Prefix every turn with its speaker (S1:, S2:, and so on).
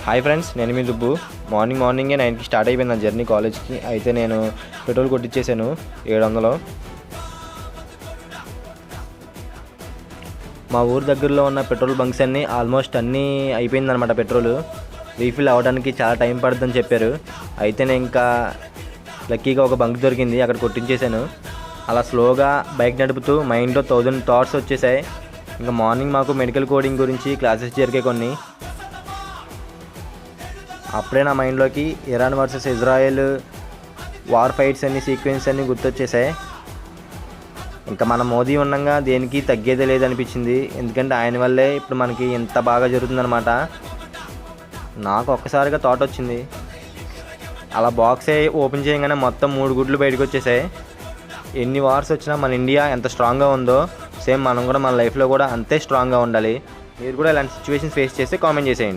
S1: Hi friends, నేను మీ దుబ్బు. మార్నింగే 9కి స్టార్ట్ అయిపోయింది నా జర్నీ కాలేజ్కి. అయితే నేను పెట్రోల్ కొట్టించేసాను 700. మా ఊరు దగ్గరలో ఉన్న పెట్రోల్ బంక్స్ అన్నీ ఆల్మోస్ట్ అన్నీ అయిపోయిందనమాట. పెట్రోల్ రీఫిల్ అవ్వడానికి చాలా టైం పడుతుందని చెప్పారు. అయితే నేను ఇంకా లక్కీగా ఒక బంక్ దొరికింది, అక్కడ కొట్టించేసాను. అలా స్లోగా బైక్ నడుపుతూ మైండ్లో 1000 థాట్స్ వచ్చేసాయి. ఇంకా మార్నింగ్ మాకు మెడికల్ కోడింగ్ గురించి క్లాసెస్ జరిగాయి కొన్ని. అప్పుడే నా మైండ్లోకి Iran versus Israel war fights అన్ని సీక్వెన్స్ అన్నీ గుర్తొచ్చేసాయి. ఇంకా మన మోదీ ఉండగా దేనికి తగ్గేదే లేదనిపించింది. ఎందుకంటే ఆయన వల్లే ఇప్పుడు మనకి ఇంత బాగా జరుగుతుందనమాట. నాకు ఒక్కసారిగా థాట్ వచ్చింది. అలా బాక్స్ ఓపెన్ చేయగానే మొత్తం 3 గుడ్లు బయటకు వచ్చేసాయి. ఎన్ని వార్స్ వచ్చినా మన ఇండియా ఎంత స్ట్రాంగ్గా ఉందో సేమ్ మనం కూడా మన లైఫ్లో కూడా అంతే స్ట్రాంగ్గా ఉండాలి. మీరు కూడా ఇలాంటి సిచ్యువేషన్స్ ఫేస్ చేస్తే కామెంట్ చేసేయండి.